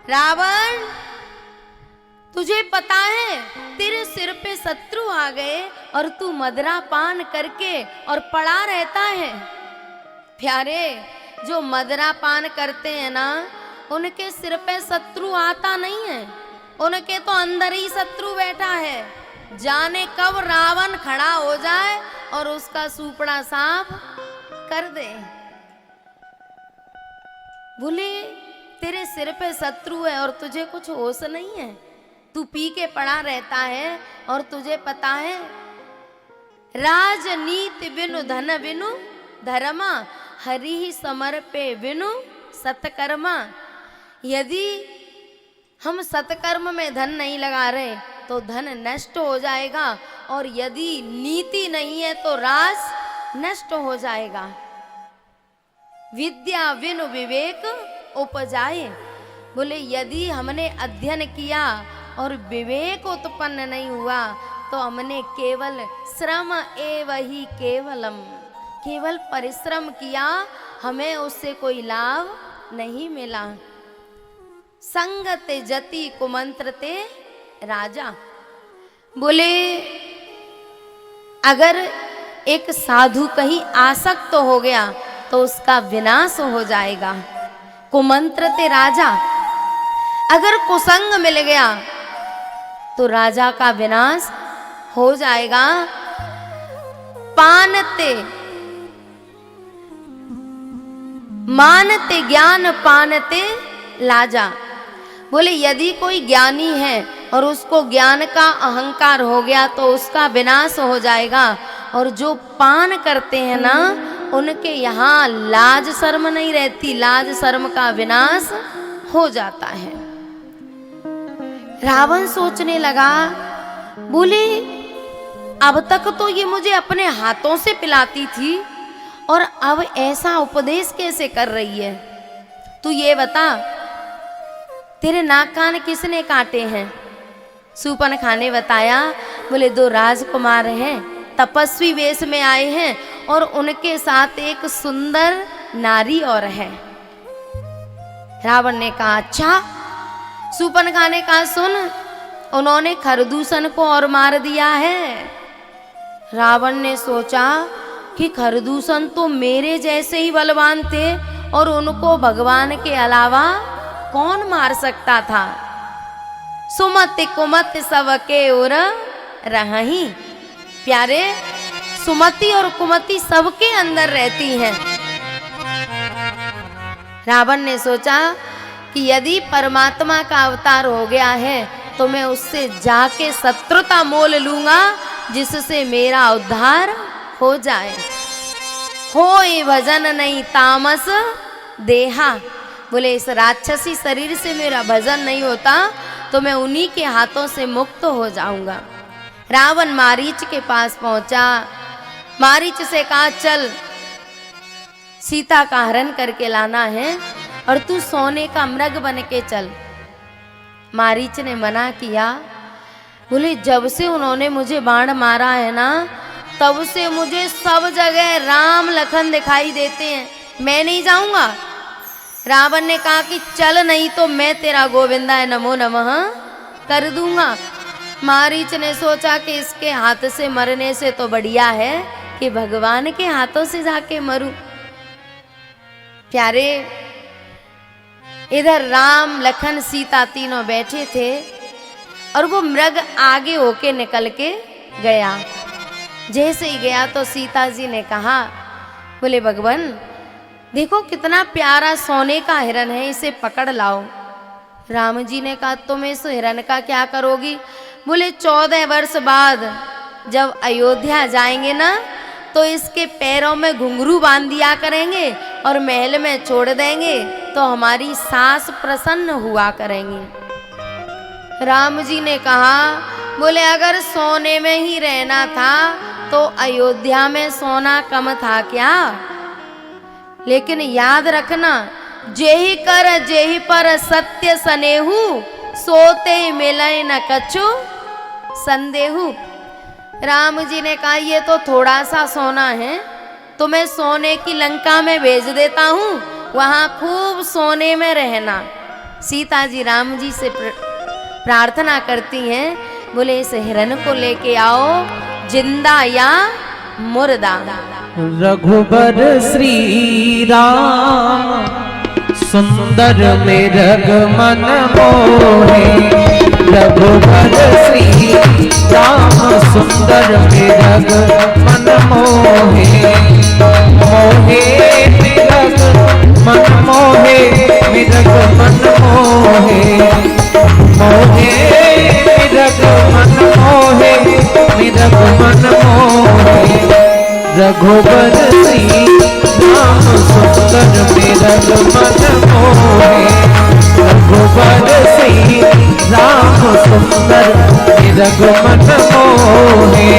रावण, तुझे पता है तेरे सिर पे शत्रु आ गए और तू मदरा पान करके और पड़ा रहता है। प्यारे, जो मदरा पान करते हैं ना, उनके सिर पे शत्रु आता नहीं है, उनके तो अंदर ही शत्रु बैठा है। जाने कब रावण खड़ा हो जाए और उसका सूपड़ा साफ कर दे। बोले, तेरे सिर पे शत्रु है और तुझे कुछ होश नहीं है, तू पी के पड़ा रहता है। और तुझे पता है, राजनीति बिनु धन बिनु धर्मा, हरि ही समर्पे बिनु सत्कर्मा। यदि हम सत्कर्म में धन नहीं लगा रहे तो धन नष्ट हो जाएगा, और यदि नीति नहीं है तो राज नष्ट हो जाएगा। विद्या बिनु विवेक उपजाए। बोले, यदि हमने अध्ययन किया और विवेक उत्पन्न नहीं हुआ तो हमने केवल श्रम एव ही केवलम, केवल परिश्रम किया, हमें उससे कोई लाभ नहीं मिला। संगते जति कुमंत्रते राजा। बोले, अगर एक साधु कहीं आसक्त हो गया तो उसका विनाश हो जाएगा। कुमंत्रते राजा, अगर कुसंग मिल गया तो राजा का विनाश हो जाएगा। पानते मानते ज्ञान पानते लाजा। बोले, यदि कोई ज्ञानी है और उसको ज्ञान का अहंकार हो गया तो उसका विनाश हो जाएगा। और जो पान करते हैं ना, उनके यहाँ लाज शर्म नहीं रहती, लाज शर्म का विनाश हो जाता है। रावण सोचने लगा, बोले, अब तक तो ये मुझे अपने हाथों से पिलाती थी और अब ऐसा उपदेश कैसे कर रही है। तू ये बता, तेरे नाक कान किसने काटे हैं? शूर्पणखा ने बताया। बोले, दो राजकुमार हैं, तपस्वी वेश में आए हैं और उनके साथ एक सुंदर नारी और है। रावण ने कहा, अच्छा। शूर्पणखा ने कहा, सुन, उन्होंने खरदूषण को और मार दिया है। रावण ने सोचा कि खरदूषण तो मेरे जैसे ही बलवान थे और उनको भगवान के अलावा कौन मार सकता था। सुमति कुमति सबके उर रही। प्यारे, सुमति और कुमति सबके अंदर रहती हैं। रावण ने सोचा कि यदि परमात्मा का अवतार हो गया है तो मैं उससे जाके शत्रुता मोल लूंगा, जिससे मेरा उद्धार हो जाए। होय भजन नहीं तामस देहा। बोले, इस राक्षसी शरीर से मेरा भजन नहीं होता तो मैं उन्हीं के हाथों से मुक्त हो जाऊंगा। रावण मारीच के पास पहुंचा। मारीच से कहा, चल, सीता का हरण करके लाना है और तू सोने का मृग बन के चल। मारीच ने मना किया। बोले, जब से उन्होंने मुझे बाण मारा है ना, तब से मुझे सब जगह राम लखन दिखाई देते हैं, मैं नहीं जाऊंगा। रावण ने कहा कि चल, नहीं तो मैं तेरा गोविंदाय नमो नमः कर दूंगा। मारीच ने सोचा कि इसके हाथ से मरने से तो बढ़िया है कि भगवान के हाथों से जाके मरूं। प्यारे, इधर राम लखन सीता तीनों बैठे थे और वो मृग आगे होके निकल के गया। जैसे ही गया तो सीता जी ने कहा, बोले, भगवान देखो कितना प्यारा सोने का हिरन है, इसे पकड़ लाओ। राम जी ने कहा, तुम इस हिरन का क्या करोगी? बोले, 14 वर्ष बाद जब अयोध्या जाएंगे ना, तो इसके पैरों में घुंघरू बांध दिया करेंगे और महल में छोड़ देंगे तो हमारी सास प्रसन्न हुआ करेंगी। राम जी ने कहा, बोले, अगर सोने में ही रहना था तो अयोध्या में सोना कम था क्या? लेकिन याद रखना, जेहि कर जेहि पर सत्य सनेहु, सोते मिलय न कछु संदेहु। राम जी ने कहा, ये तो थोड़ा सा सोना है, तो मैं सोने की लंका में भेज देता हूँ, वहाँ खूब सोने में रहना। सीता जी राम जी से प्रार्थना करती हैं, बोले इस हिरण को लेके आओ, जिंदा या मुर्दा। रघुबर श्री राम सुंदर मृग मन मोहे। रघुबर श्री राम सुंदर मृग मन मोहे। मोहे मृग मन मोहे, मृग मन मोहे। मोहे मृग मन मोहे, मृग मन मोहे। रघुबर श्री राम सुंदर मृग मन मोहे। रघुबर श्री राम सुंदर मृग मन मोहे।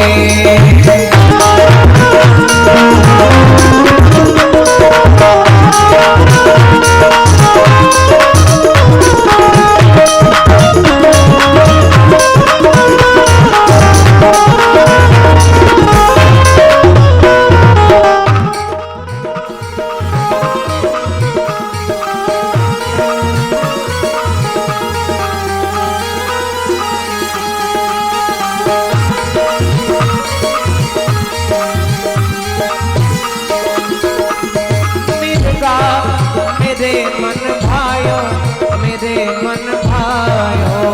मेरे मन भायो, मेरे मन भायो।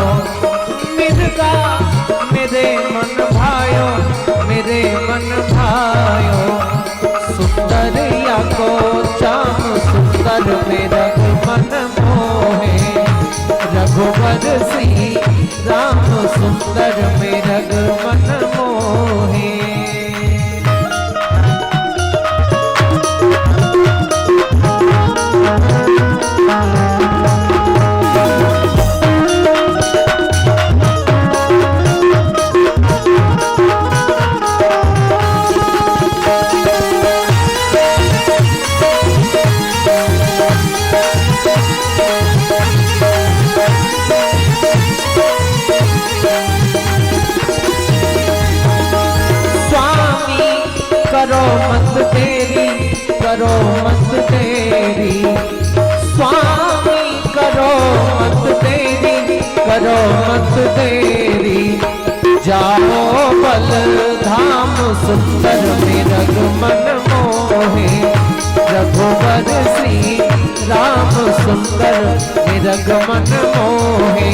मिर्गा मेरे मन भायो, मेरे मन भायो। सुंदर या को चाम सुंदर मेरा मन मोहे। रघुबर श्री राम सुंदर मेरा मन मोहे। करो मत देरी, करो मत देरी। स्वामी करो मत देरी, करो मत देरी। जाओ बल धाम सुंदर मृग मन मोहे। रघुबर श्री राम सुंदर मृग मन मोहे।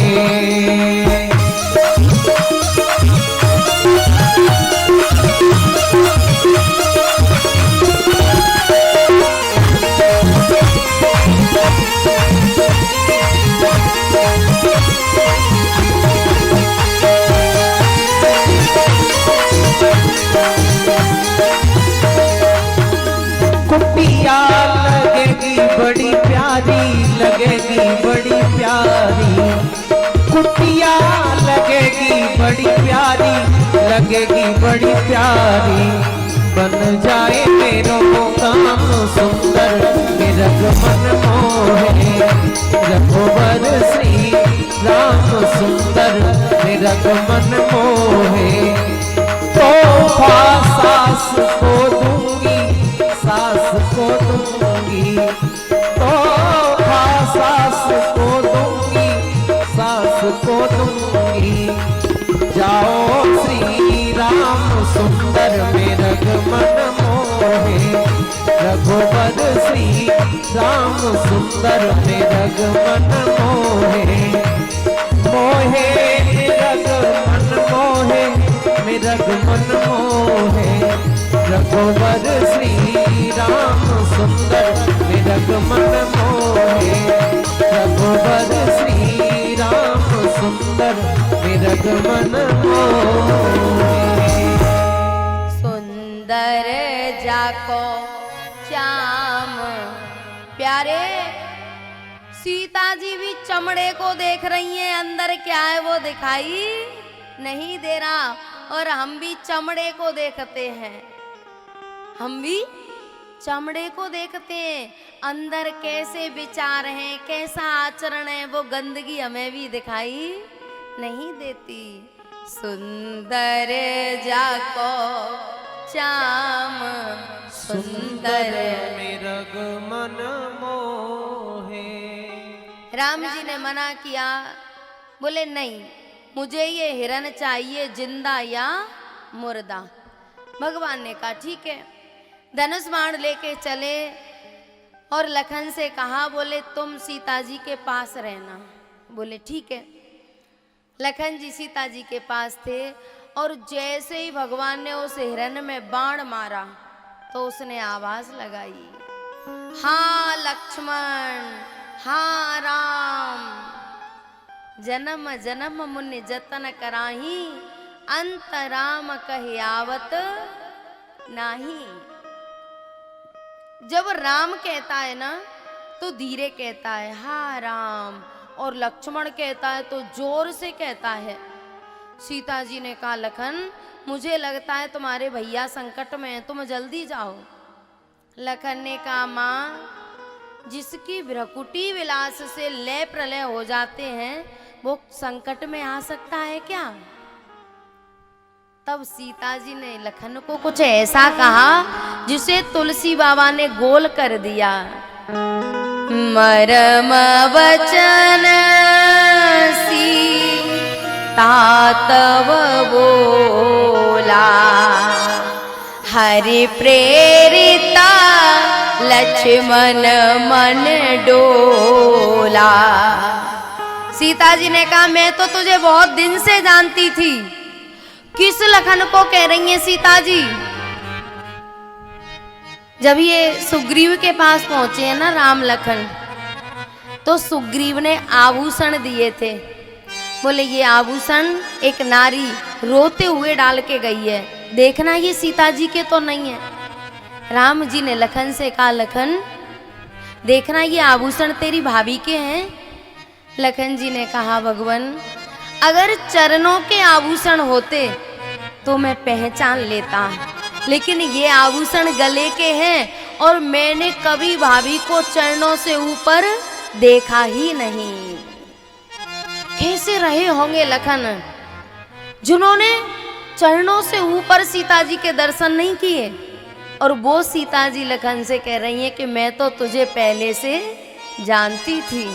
कुटिया लगेगी बड़ी प्यारी, लगेगी बड़ी प्यारी। कुटिया लगेगी बड़ी प्यारी, लगेगी बड़ी प्यारी। बन जाए मेरो काम सुंदर मृग मन मोहे। रघुबर श्री राम सुंदर मृग मन मोहे। तोहफा सास को दूंगी, सास को दूंगी। तोहफा सास को दूंगी, सास को दूंगी। जाओ श्री राम सुंदर मृग मन मोहे। रघुबर श्री राम सुंदर मृग मन मोहे। मोहे मृग मन मोहे, मृग मन मोहे। रघुबर श्री राम सुंदर मृग मन मोहे। रघुबर श्री राम सुंदर मृग मन मोहे। सुंदर जाको चाम। प्यारे सीता जी भी चमड़े को देख रही हैं, अंदर क्या है वो दिखाई नहीं दे रहा। और हम भी चमड़े को देखते हैं, हम भी चमड़े को देखते हैं, अंदर कैसे विचार हैं, कैसा आचरण है, वो गंदगी हमें भी दिखाई नहीं देती। सुंदर जाको श्याम सुंदर। मृग मन मोहे। राम जी ने मना किया, बोले नहीं, मुझे ये हिरण चाहिए, जिंदा या मुर्दा। भगवान ने कहा ठीक है। धनुष बाण लेके चले और लखन से कहा, बोले तुम सीता जी के पास रहना। बोले ठीक है। लखन जी सीता जी के पास थे और जैसे ही भगवान ने उस हिरण में बाण मारा तो उसने आवाज लगाई, हाँ लक्ष्मण, हाँ राम, जन्म जन्म मुनि जतन कराही, अंत राम कहि आवत नाही। जब राम कहता है ना तो धीरे कहता है हाँ राम, और लक्ष्मण कहता है तो जोर से कहता है। सीता जी ने कहा, लखन मुझे लगता है तुम्हारे भैया संकट में हैं, तुम जल्दी जाओ। लखन ने कहा, माँ, जिसकी भ्रकुटी विलास से लय प्रलय हो जाते हैं वो संकट में आ सकता है क्या? तब सीता जी ने लखन को कुछ ऐसा कहा जिसे तुलसी बाबा ने गोल कर दिया। मरम वचन सीता तव बोला, हरि प्रेरिता लक्ष्मण मन डोला। सीता जी ने कहा, मैं तो तुझे बहुत दिन से जानती थी। किस लखन को कह रही हैं सीता जी? जब ये सुग्रीव के पास पहुंचे हैं ना राम लखन, तो सुग्रीव ने आभूषण दिए थे। बोले ये आभूषण एक नारी रोते हुए डाल के गई है, देखना ये सीता जी के तो नहीं है। राम जी ने लखन से कहा, लखन देखना ये आभूषण तेरी भाभी के हैं। लखन जी ने कहा, भगवान अगर चरणों के आभूषण होते तो मैं पहचान लेता, लेकिन ये आभूषण गले के हैं और मैंने कभी भाभी को चरणों से ऊपर देखा ही नहीं। कैसे रहे होंगे लखन जिन्होंने चरणों से ऊपर सीता जी के दर्शन नहीं किए? और वो सीता जी लखन से कह रही हैं कि मैं तो तुझे पहले से जानती थी।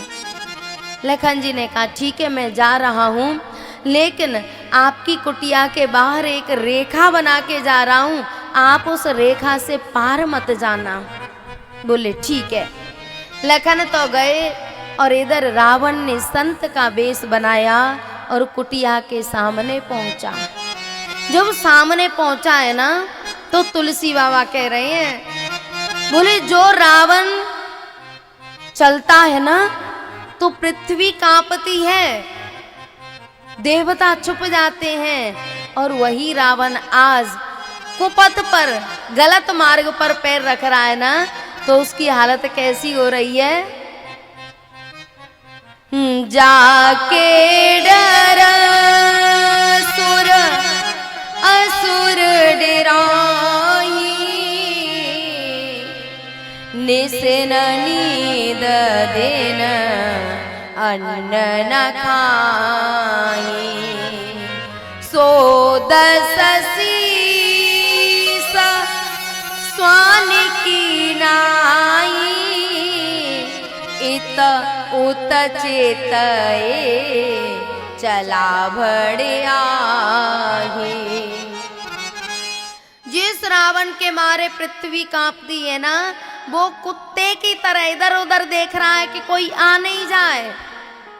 लखन जी ने कहा, ठीक है मैं जा रहा हूँ, लेकिन आपकी कुटिया के बाहर एक रेखा बना के जा रहा हूँ, आप उस रेखा से पार मत जाना। बोले ठीक है। लखन तो गए और इधर रावण ने संत का वेश बनाया और कुटिया के सामने पहुंचा। जब सामने पहुंचा है ना तो तुलसी बाबा कह रहे हैं, बोले जो रावण चलता है ना तो पृथ्वी कांपती है, देवता छुप जाते हैं, और वही रावण आज कुपथ पर गलत मार्ग पर पैर रख रहा है ना तो उसकी हालत कैसी हो रही है? जाके डर सुर असुर डराई, निसन नींद दिन अन्न न खाई, सो दस शीस स्वान की नाई, इत उत चेतए चला भड़िया। जिस रावण के मारे पृथ्वी कांपती है ना, वो कुत्ते की तरह इधर उधर देख रहा है कि कोई आ नहीं जाए।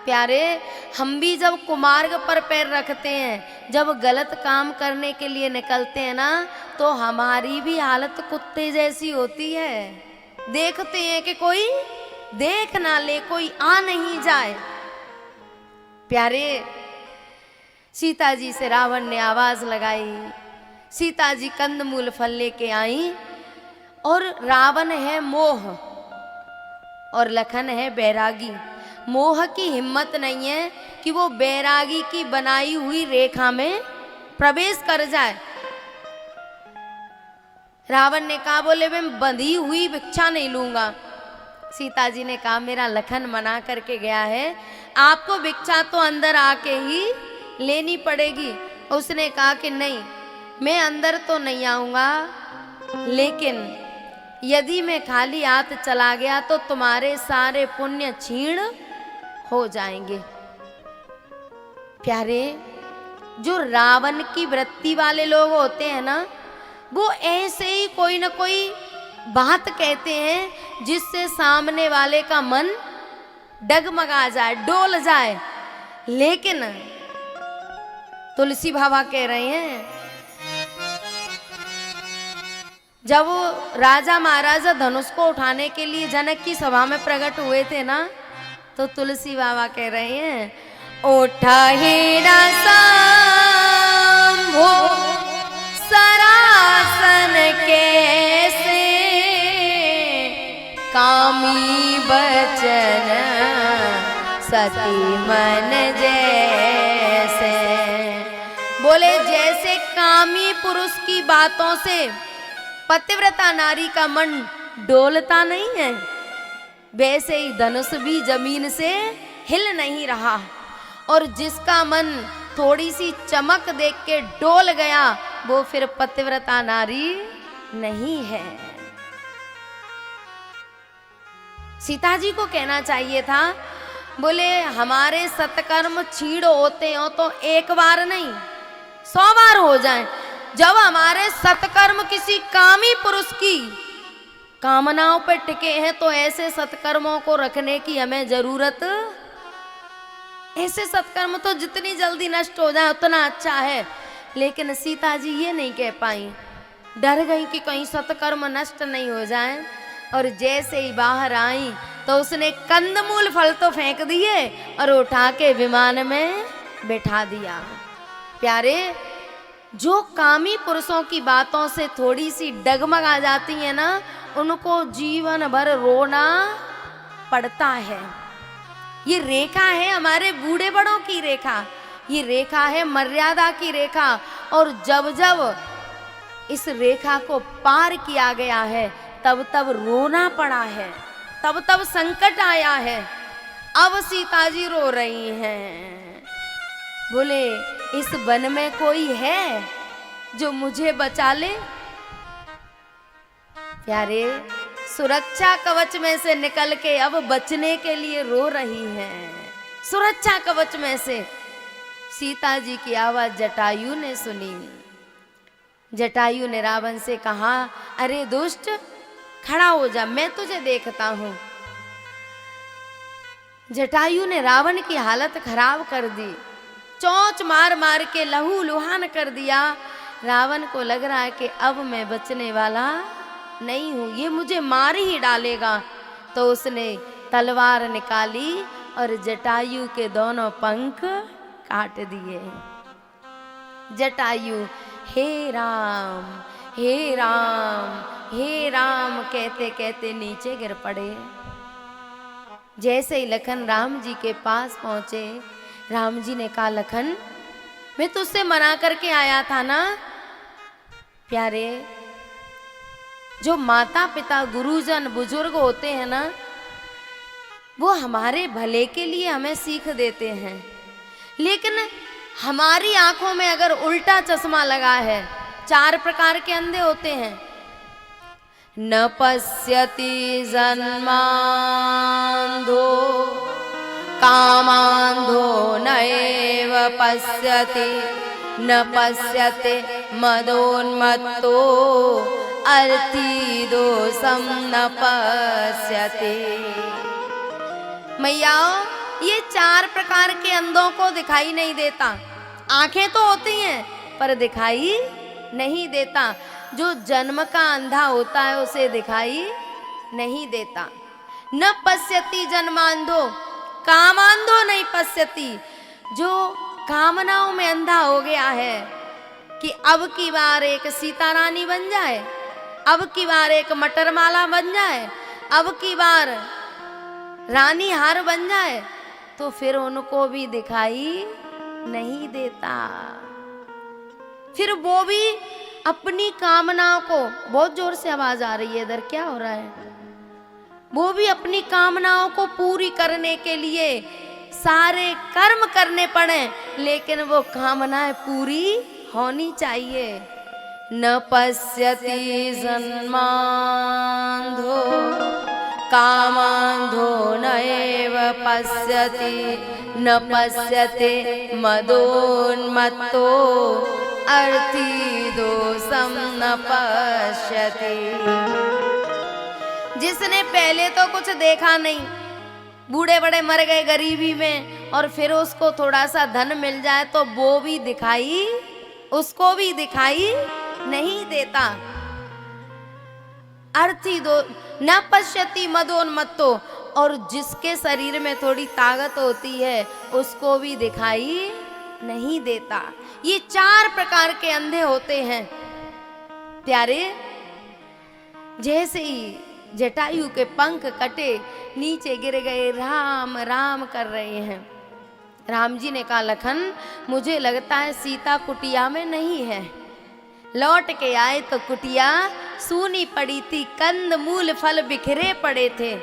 प्यारे, हम भी जब कुमार्ग पर पैर रखते हैं, जब गलत काम करने के लिए निकलते हैं ना, तो हमारी भी हालत कुत्ते जैसी होती है। देखते हैं कि कोई देख ना ले, कोई आ नहीं जाए। प्यारे, सीता जी से रावण ने आवाज लगाई। सीता जी कंदमूल फल लेके आई, और रावण है मोह और लखन है बैरागी। मोह की हिम्मत नहीं है कि वो बैरागी की बनाई हुई रेखा में प्रवेश कर जाए। रावण ने कहा, बोले मैं बंधी हुई भिक्षा नहीं लूंगा। सीता जी ने कहा, मेरा लखन मना करके गया है, आपको भिक्षा तो अंदर आके ही लेनी पड़ेगी। उसने कहा कि नहीं, मैं अंदर तो नहीं आऊंगा, लेकिन यदि मैं खाली हाथ चला गया तो तुम्हारे सारे पुण्य क्षीण हो जाएंगे। प्यारे, जो रावण की वृत्ति वाले लोग होते हैं ना, वो ऐसे ही कोई ना कोई बात कहते हैं जिससे सामने वाले का मन डगमगा जाए, डोल जाए। लेकिन तुलसी बाबा कह रहे हैं, जब वो राजा महाराजा धनुष को उठाने के लिए जनक की सभा में प्रकट हुए थे ना, तो तुलसी बाबा कह रहे हैं, उठा हेरा सांभो सरासन कैसे, कामी बचन सती मन जैसे। बोले जैसे कामी पुरुष की बातों से पतिव्रता नारी का मन डोलता नहीं है, वैसे ही धनुष भी जमीन से हिल नहीं रहा। और जिसका मन थोड़ी सी चमक देख के डोल गया, वो फिर पतिव्रता नारी नहीं है। सीता जी को कहना चाहिए था, बोले हमारे सत्कर्म छीड़ होते हो तो एक बार नहीं 100 बार हो जाएं। जब हमारे सत्कर्म किसी कामी पुरुष की कामनाओं पर टिके हैं तो ऐसे सत्कर्मों को रखने की हमें जरूरत। ऐसे सत्कर्म तो जितनी जल्दी नष्ट हो जाए उतना अच्छा है। लेकिन सीता जी ये नहीं कह पाई, डर गई कि कहीं सत्कर्म नष्ट नहीं हो जाए। और जैसे ही बाहर आई तो उसने कंदमूल फल तो फेंक दिए और उठा के विमान में बैठा दिया। प्यारे, जो कामी पुरुषों की बातों से थोड़ी सी डगमगा जाती है ना, उनको जीवन भर रोना पड़ता है। ये रेखा है हमारे बूढ़े बड़ों की रेखा, ये रेखा है मर्यादा की रेखा। और जब जब इस रेखा को पार किया गया है तब तब रोना पड़ा है, तब तब संकट आया है। अब सीता जी रो रही हैं, बोले इस वन में कोई है जो मुझे बचा ले। प्यारे, सुरक्षा कवच में से निकल के अब बचने के लिए रो रही हैं। सुरक्षा कवच में से सीता जी की आवाज जटायु ने सुनी। जटायु ने रावण से कहा, अरे दुष्ट, खड़ा हो जा, मैं तुझे देखता हूं। जटायु ने रावण की हालत खराब कर दी, चोंच मार मार के लहू लुहान कर दिया। रावण को लग रहा है कि अब मैं बचने वाला नहीं हूं, ये मुझे मार ही डालेगा। तो उसने तलवार निकाली और जटायु के दोनों पंख काट दिए। जटायु हे राम हे राम हे राम कहते कहते नीचे गिर पड़े। जैसे ही लखन राम जी के पास पहुंचे, राम जी ने कहा, लखन मैं तुझसे मना करके आया था ना। प्यारे, जो माता पिता गुरुजन बुजुर्ग होते हैं ना, वो हमारे भले के लिए हमें सीख देते हैं। लेकिन हमारी आंखों में अगर उल्टा चश्मा लगा है, 4 प्रकार के अंधे होते हैं। न पश्यति जन्मांधो कामांधो नैव पश्यति, न पश्यते मदोन्मत्तो अर्थी दोषम न पश्यते। मैया, ये 4 प्रकार के अंधों को दिखाई नहीं देता। आंखें तो होती हैं पर दिखाई नहीं देता। जो जन्म का अंधा होता है उसे दिखाई नहीं देता। न पश्यति जन्मांधो, कामांधो नहीं पश्यति। जो कामनाओं में अंधा हो गया है कि अब की बार एक सीता रानी बन जाए, अब की बार एक मटर माला बन जाए, अब की बार रानी हार बन जाए, तो फिर उनको भी दिखाई नहीं देता। फिर वो भी अपनी कामनाओं को, बहुत जोर से आवाज आ रही है इधर, क्या हो रहा है? वो भी अपनी कामनाओं को पूरी करने के लिए सारे कर्म करने पड़े, लेकिन वो कामनाएं पूरी होनी चाहिए। न पश्यति जन्मान्धो कामान्धो नैव पश्यति न पश्यते मदोन्मत्तो अर्थी दोषं न पश्यति। जिसने पहले तो कुछ देखा नहीं, बूढ़े बड़े मर गए गरीबी में, और फिर उसको थोड़ा सा धन मिल जाए तो वो भी दिखाई, उसको भी दिखाई नहीं देता। अर्थी दो न पश्यति मदोन्मत्तो, और जिसके शरीर में थोड़ी ताकत होती है उसको भी दिखाई नहीं देता। ये 4 प्रकार के अंधे होते हैं प्यारे। जैसे ही जटायु के पंख कटे, नीचे गिर गए, राम राम कर रहे हैं। राम जी ने कहा लखन मुझे लगता है सीता कुटिया में नहीं है। लौट के आए तो कुटिया सूनी पड़ी थी, कंद मूल फल बिखरे पड़े थे।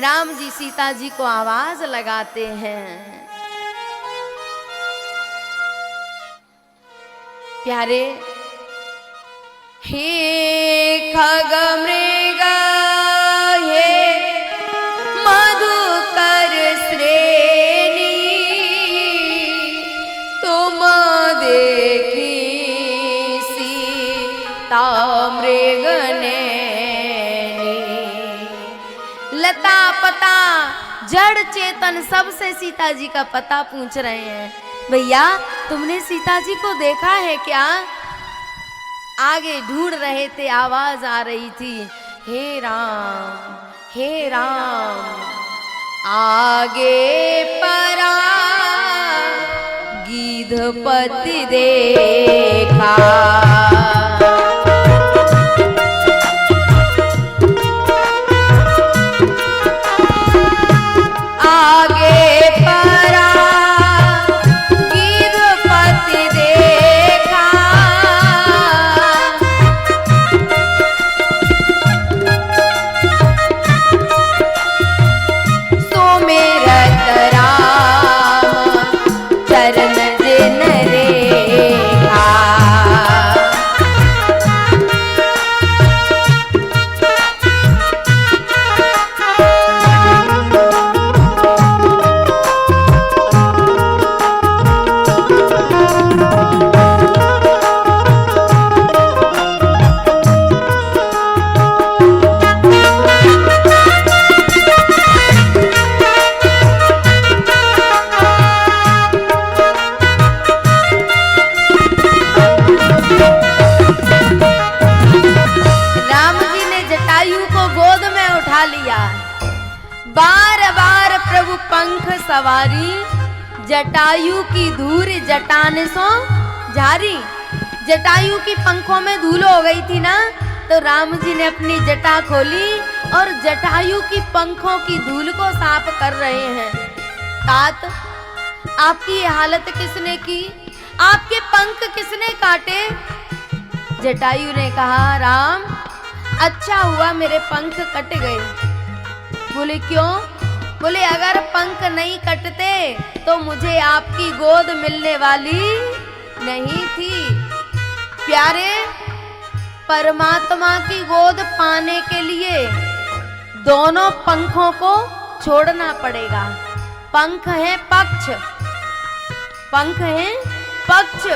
राम जी सीता जी को आवाज लगाते हैं। प्यारे, हे खग मृग हे मधुकर श्रेणी, तुम देखी सीता मृग नैनी। लता पता जड़ चेतन सबसे सीता जी का पता पूछ रहे हैं। भैया तुमने सीता जी को देखा है क्या? आगे ढूंढ रहे थे, आवाज आ रही थी, हे राम आगे परा गिद्धपति देखा। पंख सवारी जटायु की धूल जटान सो झारी। जटायु की पंखों में धूल हो गई थी ना, तो राम जी ने अपनी जटा खोली और जटायु की पंखों की धूल को साफ कर रहे हैं। तात, आपकी ये हालत किसने की? आपके पंख किसने काटे? जटायु ने कहा राम अच्छा हुआ मेरे पंख कट गए। बोले क्यों? बोले अगर पंख नहीं कटते तो मुझे आपकी गोद मिलने वाली नहीं थी। प्यारे, परमात्मा की गोद पाने के लिए दोनों पंखों को छोड़ना पड़ेगा। पंख है पक्ष, पंख है पक्ष,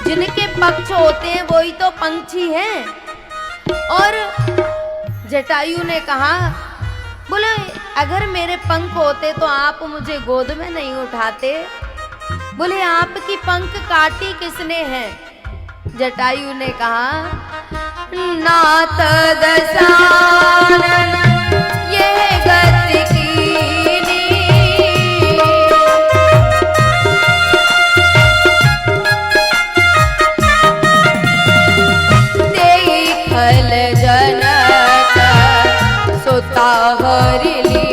जिनके पक्ष होते हैं वही तो पंछी हैं। और जटायु ने कहा बोले अगर मेरे पंख होते तो आप मुझे गोद में नहीं उठाते। बोले आपकी पंख काटी किसने है? जटायु ने कहा नाथ दशानन यह गति कीनी, तेई खल जनक सुता हरि लीनी।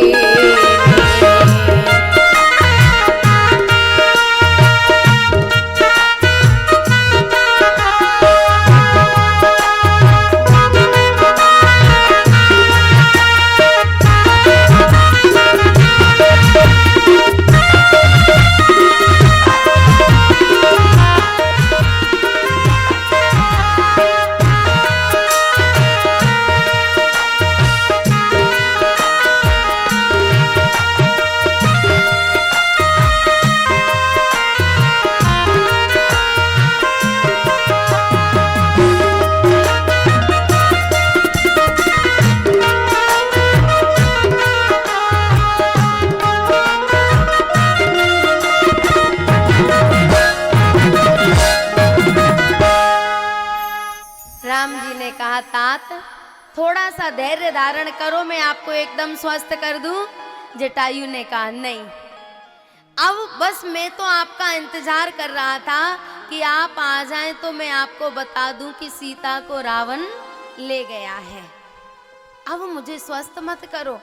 राम जी ने कहा तात थोड़ा सा धैर्य धारण करो, मैं आपको एकदम स्वस्थ कर दूं। जटायु ने कहा नहीं, अब बस मैं तो आपका इंतजार कर रहा था कि आप आ जाएं तो मैं आपको बता दूं कि सीता को रावण ले गया है। अब मुझे स्वस्थ मत करो।